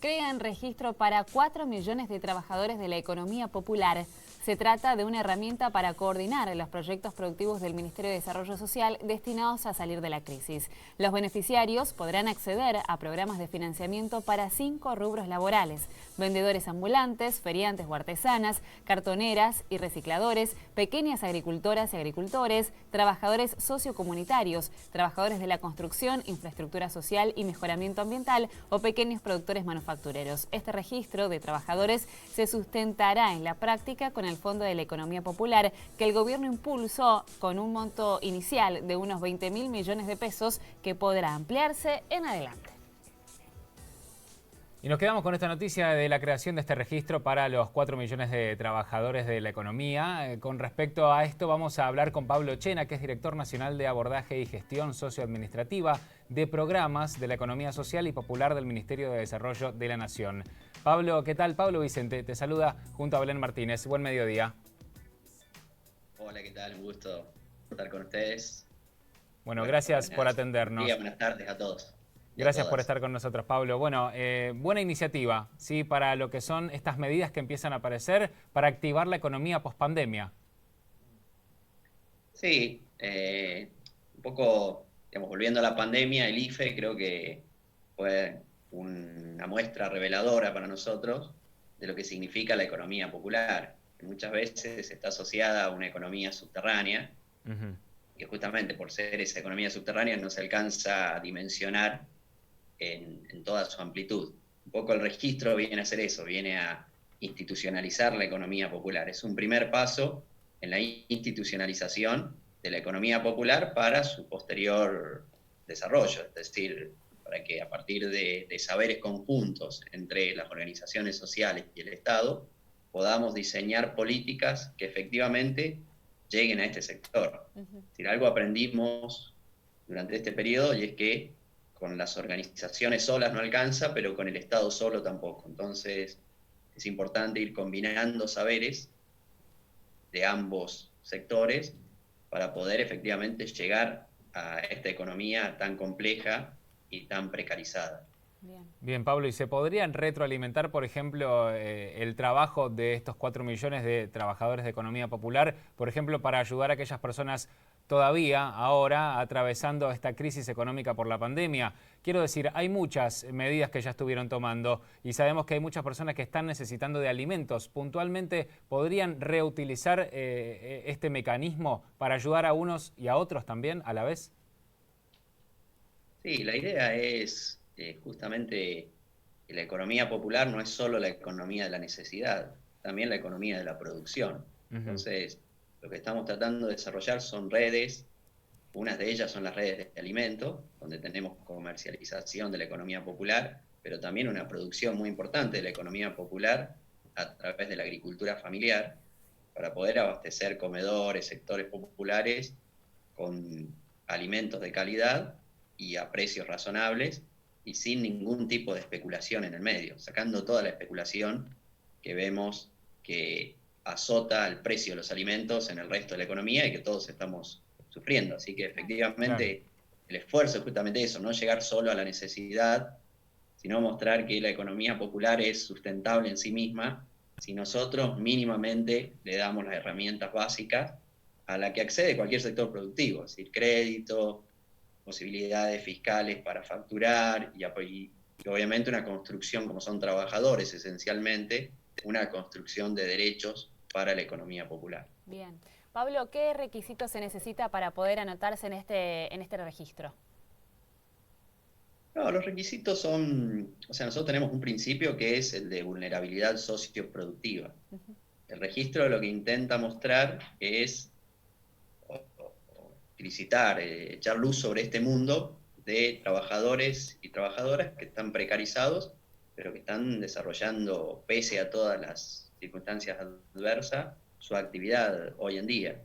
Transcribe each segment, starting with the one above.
crean registro para 4 millones de trabajadores de la economía popular. Se trata de una herramienta para coordinar los proyectos productivos del Ministerio de Desarrollo Social destinados a salir de la crisis. Los beneficiarios podrán acceder a programas de financiamiento para 5 rubros laborales: vendedores ambulantes, feriantes o artesanas, cartoneras y recicladores, pequeñas agricultoras y agricultores, trabajadores sociocomunitarios, trabajadores de la construcción, infraestructura social y mejoramiento ambiental o pequeños productores manufactureros. Este registro de trabajadores se sustentará en la práctica con el Fondo de la Economía Popular, que el gobierno impulsó con un monto inicial de unos 20.000 millones de pesos que podrá ampliarse en adelante. Y nos quedamos con esta noticia de la creación de este registro para los 4 millones de trabajadores de la economía. Con respecto a esto vamos a hablar con Pablo Chena, que es director nacional de abordaje y gestión socioadministrativa de programas de la economía social y popular del Ministerio de Desarrollo de la Nación. Pablo, ¿qué tal? Pablo Vicente te saluda junto a Belén Martínez. Buen mediodía. Hola, ¿qué tal? Un gusto estar con ustedes. Bueno, gracias por atendernos. Buenas tardes a todos. Gracias por estar con nosotros, Pablo. Bueno, buena iniciativa, ¿sí? Para lo que son estas medidas que empiezan a aparecer para activar la economía pospandemia. Sí, un poco, digamos, volviendo a la pandemia, el IFE creo que fue una muestra reveladora para nosotros de lo que significa la economía popular, que muchas veces está asociada a una economía subterránea, que justamente por ser esa economía subterránea no se alcanza a dimensionar en toda su amplitud. Un poco el registro viene a hacer eso, viene a institucionalizar la economía popular. Es un primer paso en la institucionalización de la economía popular para su posterior desarrollo, es decir, para que a partir de saberes conjuntos entre las organizaciones sociales y el Estado podamos diseñar políticas que efectivamente lleguen a este sector. Es decir, algo aprendimos durante este periodo y es que con las organizaciones solas no alcanza, pero con el Estado solo tampoco. Entonces es importante ir combinando saberes de ambos sectores para poder efectivamente llegar a esta economía tan compleja y tan precarizada. Bien, Pablo, ¿y se podrían retroalimentar, por ejemplo, el trabajo de estos 4 millones de trabajadores de economía popular, por ejemplo, para ayudar a aquellas personas todavía, ahora, atravesando esta crisis económica por la pandemia? Quiero decir, hay muchas medidas que ya estuvieron tomando y sabemos que hay muchas personas que están necesitando de alimentos. Puntualmente, ¿podrían reutilizar este mecanismo para ayudar a unos y a otros también a la vez? Sí, la idea es justamente que la economía popular no es solo la economía de la necesidad, también la economía de la producción. Entonces, lo que estamos tratando de desarrollar son redes, unas de ellas son las redes de alimentos, donde tenemos comercialización de la economía popular, pero también una producción muy importante de la economía popular a través de la agricultura familiar, para poder abastecer comedores, sectores populares con alimentos de calidad y a precios razonables y sin ningún tipo de especulación en el medio, sacando toda la especulación que vemos que azota el precio de los alimentos en el resto de la economía y que todos estamos sufriendo. Así que efectivamente el esfuerzo es justamente eso, no llegar solo a la necesidad, sino mostrar que la economía popular es sustentable en sí misma si nosotros mínimamente le damos las herramientas básicas a la que accede cualquier sector productivo, es decir, crédito, posibilidades fiscales para facturar y obviamente una construcción, como son trabajadores esencialmente, una construcción de derechos para la economía popular. Bien. Pablo, ¿qué requisitos se necesita para poder anotarse en este registro? No, los requisitos son, o sea, nosotros tenemos un principio que es el de vulnerabilidad socioproductiva. El registro lo que intenta mostrar es explicitar, echar luz sobre este mundo de trabajadores y trabajadoras que están precarizados, pero que están desarrollando, pese a todas las circunstancias adversas, su actividad hoy en día.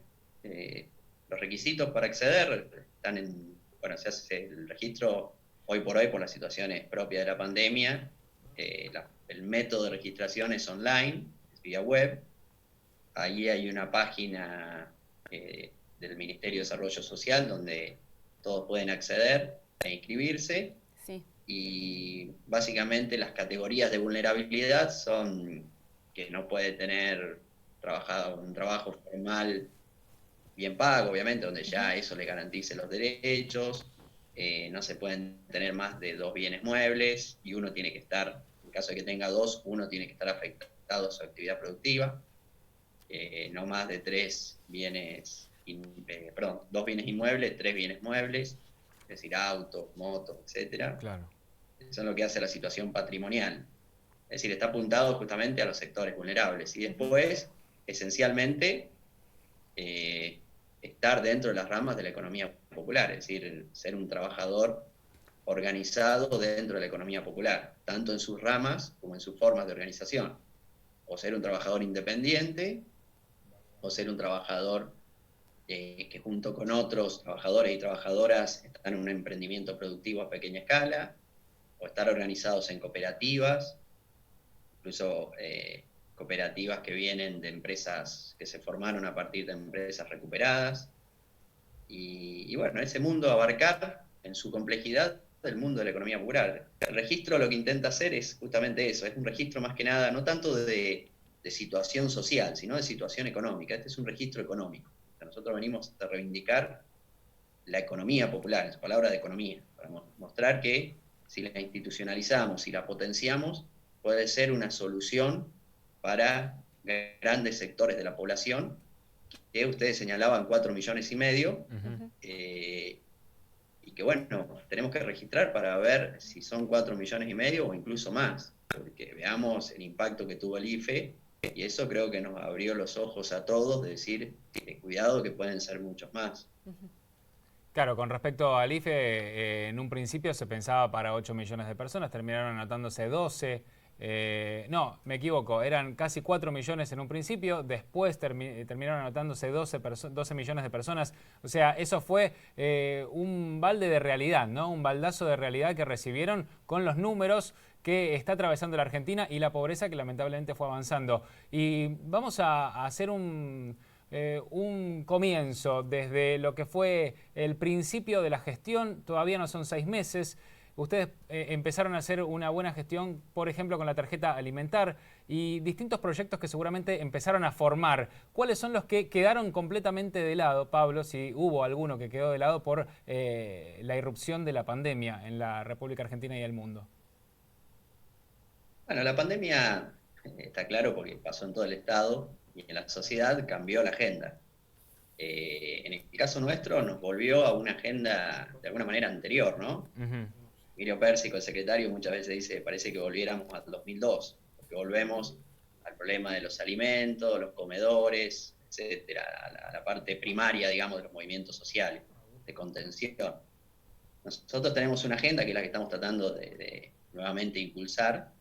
Los requisitos para acceder están bueno, se hace el registro hoy por hoy por las situaciones propias de la pandemia. El método de registración es online, es vía web. Ahí hay una página del Ministerio de Desarrollo Social donde todos pueden acceder e inscribirse. Sí. y básicamente las categorías de vulnerabilidad son que no puede tener un trabajo formal bien pago, obviamente, donde ya eso le garantice los derechos, no se pueden tener más de 2 bienes muebles y uno tiene que estar, en caso de que tenga 2, uno tiene que estar afectado a su actividad productiva, no más de 2 bienes inmuebles, 3 bienes muebles, es decir, autos, motos, etcétera. Claro. Eso es lo que hace la situación patrimonial. Es decir, está apuntado justamente a los sectores vulnerables. Y después, esencialmente, estar dentro de las ramas de la economía popular, es decir, ser un trabajador organizado dentro de la economía popular, tanto en sus ramas como en sus formas de organización. O ser un trabajador independiente, o ser un trabajador que junto con otros trabajadores y trabajadoras están en un emprendimiento productivo a pequeña escala, o estar organizados en cooperativas, incluso cooperativas que vienen de empresas que se formaron a partir de empresas recuperadas. Y bueno, ese mundo abarcar en su complejidad el mundo de la economía popular. El registro lo que intenta hacer es justamente eso, es un registro más que nada, no tanto de situación social, sino de situación económica. Este es un registro económico. Nosotros venimos a reivindicar la economía popular, en su palabra de economía, para mostrar que si la institucionalizamos, si la potenciamos, puede ser una solución para grandes sectores de la población, que ustedes señalaban 4,5 millones, y que bueno, tenemos que registrar para ver si son 4,5 millones o incluso más, porque veamos el impacto que tuvo el IFE, y eso creo que nos abrió los ojos a todos de decir, cuidado que pueden ser muchos más. Claro, con respecto al IFE, en un principio se pensaba para 8 millones de personas, terminaron anotándose 12. No, me equivoco, eran casi 4 millones en un principio, después terminaron anotándose 12 millones de personas. O sea, eso fue un balde de realidad, ¿no? Un baldazo de realidad que recibieron con los números que está atravesando la Argentina y la pobreza que lamentablemente fue avanzando. Y vamos a hacer un comienzo desde lo que fue el principio de la gestión. Todavía no son 6 meses. Ustedes empezaron a hacer una buena gestión, por ejemplo, con la tarjeta alimentar y distintos proyectos que seguramente empezaron a formar. ¿Cuáles son los que quedaron completamente de lado, Pablo, si hubo alguno que quedó de lado por la irrupción de la pandemia en la República Argentina y el mundo? Bueno, la pandemia está claro porque pasó en todo el Estado y en la sociedad cambió la agenda. En el caso nuestro nos volvió a una agenda de alguna manera anterior, ¿no? Emilio Pérsico, el secretario, muchas veces dice, parece que volviéramos al 2002, porque volvemos al problema de los alimentos, los comedores, etcétera, a la parte primaria, digamos, de los movimientos sociales, de contención. Nosotros tenemos una agenda que es la que estamos tratando de nuevamente impulsar,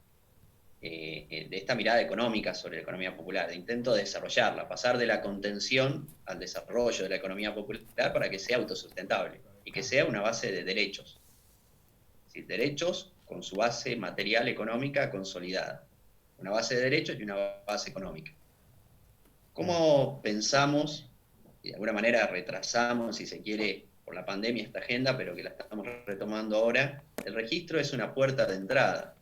de esta mirada económica sobre la economía popular, de intento de desarrollarla, pasar de la contención al desarrollo de la economía popular para que sea autosustentable y que sea una base de derechos. Es decir, derechos con su base material económica consolidada. Una base de derechos y una base económica. ¿Cómo pensamos, y de alguna manera retrasamos, si se quiere, por la pandemia esta agenda, pero que la estamos retomando ahora? El registro es una puerta de entrada.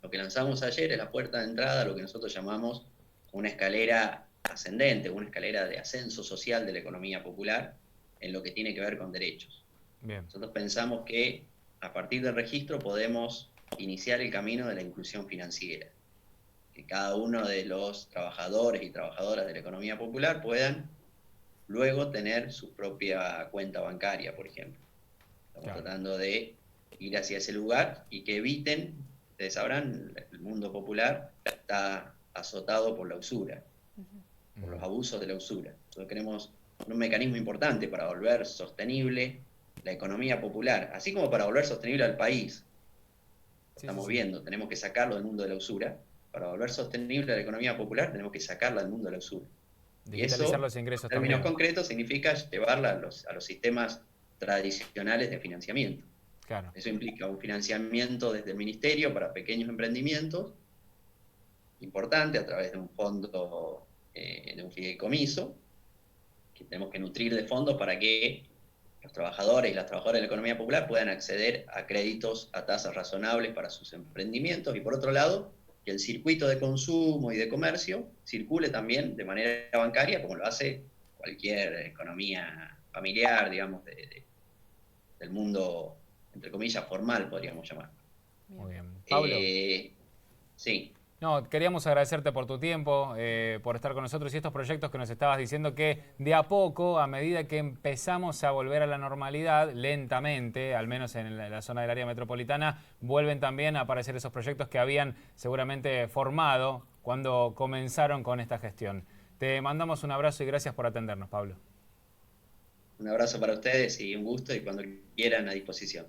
Lo que lanzamos ayer es la puerta de entrada a lo que nosotros llamamos una escalera ascendente, una escalera de ascenso social de la economía popular en lo que tiene que ver con derechos. Bien. Nosotros pensamos que a partir del registro podemos iniciar el camino de la inclusión financiera, que cada uno de los trabajadores y trabajadoras de la economía popular puedan luego tener su propia cuenta bancaria, por ejemplo. Estamos tratando de ir hacia ese lugar y que eviten. Ustedes sabrán, el mundo popular está azotado por la usura, por los abusos de la usura. Nosotros queremos un mecanismo importante para volver sostenible la economía popular, así como para volver sostenible al país. Estamos viendo, tenemos que sacarlo del mundo de la usura. Para volver sostenible la economía popular tenemos que sacarla del mundo de la usura. Digitalizar los ingresos también. En términos también. concretos significa llevarla a los sistemas tradicionales de financiamiento. Claro. Eso implica un financiamiento desde el Ministerio para pequeños emprendimientos, importante a través de un fondo, de un fideicomiso, que tenemos que nutrir de fondos para que los trabajadores y las trabajadoras de la economía popular puedan acceder a créditos a tasas razonables para sus emprendimientos, y por otro lado, que el circuito de consumo y de comercio circule también de manera bancaria, como lo hace cualquier economía familiar, digamos, del mundo, entre comillas, formal, podríamos llamar. Muy bien. Pablo. Sí. No, queríamos agradecerte por tu tiempo, por estar con nosotros y estos proyectos que nos estabas diciendo que de a poco, a medida que empezamos a volver a la normalidad, lentamente, al menos en la zona del área metropolitana, vuelven también a aparecer esos proyectos que habían seguramente formado cuando comenzaron con esta gestión. Te mandamos un abrazo y gracias por atendernos, Pablo. Un abrazo para ustedes y un gusto, y cuando quieran a disposición.